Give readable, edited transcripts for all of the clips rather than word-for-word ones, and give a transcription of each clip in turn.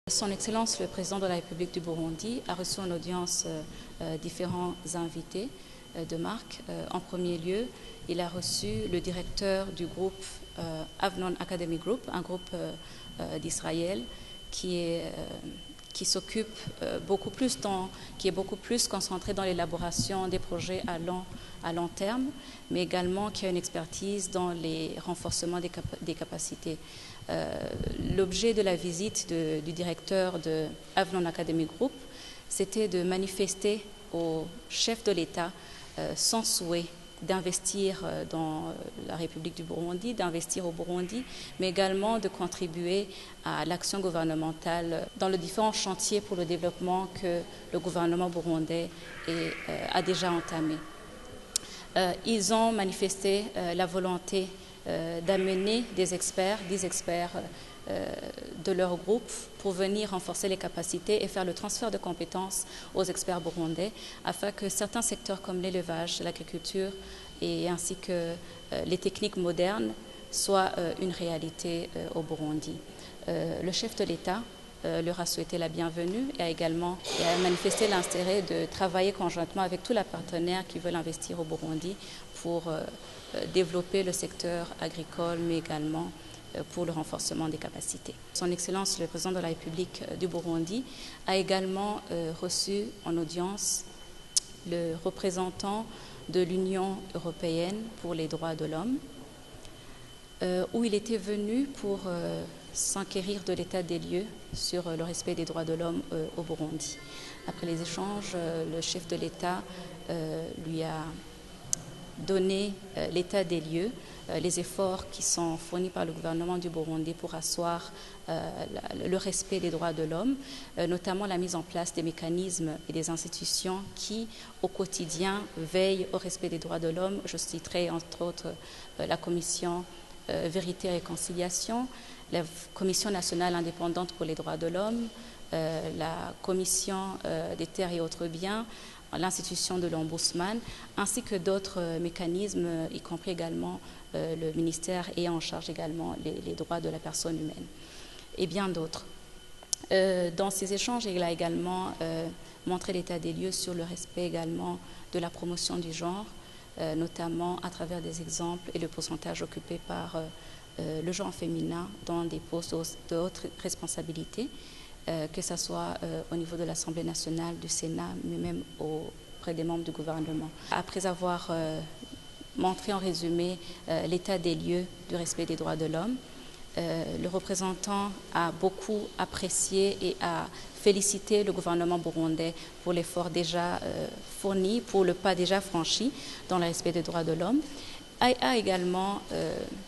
Son Excellence, le Président de la République du Burundi, a reçu en audience différents invités de marque. En premier lieu, il a reçu le directeur du groupe Avnon Academy Group, un groupe d'Israël qui s'occupe qui est beaucoup plus concentré dans l'élaboration des projets à long terme, mais également qui a une expertise dans les renforcements des capacités. L'objet de la visite du directeur de Avnon Academy Group, c'était de manifester au chef de l'État son souhait d'investir dans la République du Burundi, d'investir au Burundi, mais également de contribuer à l'action gouvernementale dans les différents chantiers pour le développement que le gouvernement burundais a déjà entamé. Ils ont manifesté la volonté d'amener des experts de leur groupe pour venir renforcer les capacités et faire le transfert de compétences aux experts burundais afin que certains secteurs comme l'élevage, l'agriculture et ainsi que les techniques modernes soient une réalité au Burundi. Le chef de l'État leur a souhaité la bienvenue et a manifesté l'intérêt de travailler conjointement avec tous les partenaires qui veulent investir au Burundi pour développer le secteur agricole, mais également pour le renforcement des capacités. Son Excellence, le Président de la République du Burundi, a également reçu en audience le représentant de l'Union européenne pour les droits de l'homme, où il était venu pour s'enquérir de l'état des lieux sur le respect des droits de l'homme au Burundi. Après les échanges, le chef de l'État lui a donné l'état des lieux, les efforts qui sont fournis par le gouvernement du Burundi pour asseoir le respect des droits de l'homme, notamment la mise en place des mécanismes et des institutions qui, au quotidien, veillent au respect des droits de l'homme. Je citerai entre autres la commission Vérité et Réconciliation, la Commission nationale indépendante pour les droits de l'homme, la Commission des terres et autres biens, l'institution de l'Ombudsman, ainsi que d'autres mécanismes, y compris également le ministère ayant en charge également les droits de la personne humaine, et bien d'autres. Dans ces échanges, il a également montré l'état des lieux sur le respect également de la promotion du genre, notamment à travers des exemples et le pourcentage occupé par le genre féminin dans des postes de haute responsabilité, que ce soit au niveau de l'Assemblée nationale, du Sénat, mais même auprès des membres du gouvernement. Après avoir montré en résumé l'état des lieux du respect des droits de l'homme, le représentant a beaucoup apprécié et a félicité le gouvernement burundais pour l'effort déjà fourni, pour le pas déjà franchi dans le respect des droits de l'homme.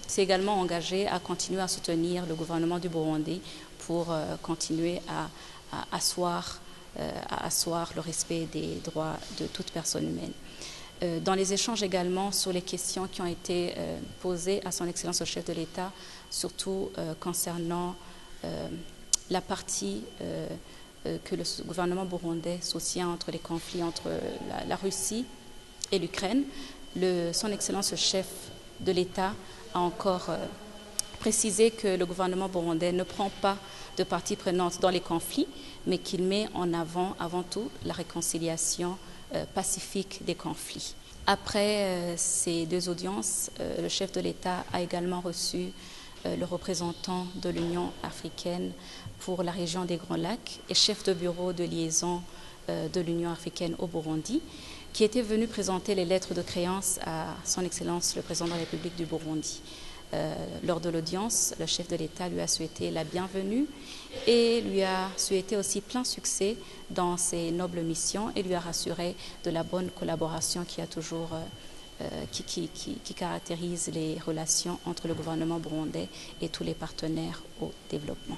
S'est également engagé à continuer à soutenir le gouvernement du Burundi pour continuer à asseoir le respect des droits de toute personne humaine. Dans les échanges également sur les questions qui ont été posées à son Excellence le chef de l'État, surtout concernant la partie que le gouvernement burundais soutient entre les conflits entre la Russie et l'Ukraine, son Excellence le chef de l'État a encore précisé que le gouvernement burundais ne prend pas de partie prenante dans les conflits, mais qu'il met en avant tout la réconciliation pacifique des conflits. Après ces deux audiences, le chef de l'État a également reçu le représentant de l'Union africaine pour la région des Grands Lacs et chef de bureau de liaison de l'Union africaine au Burundi, qui était venu présenter les lettres de créance à son Excellence le Président de la République du Burundi. Lors de l'audience, le chef de l'État lui a souhaité la bienvenue et lui a souhaité aussi plein succès dans ses nobles missions et lui a rassuré de la bonne collaboration qui caractérise les relations entre le gouvernement burundais et tous les partenaires au développement.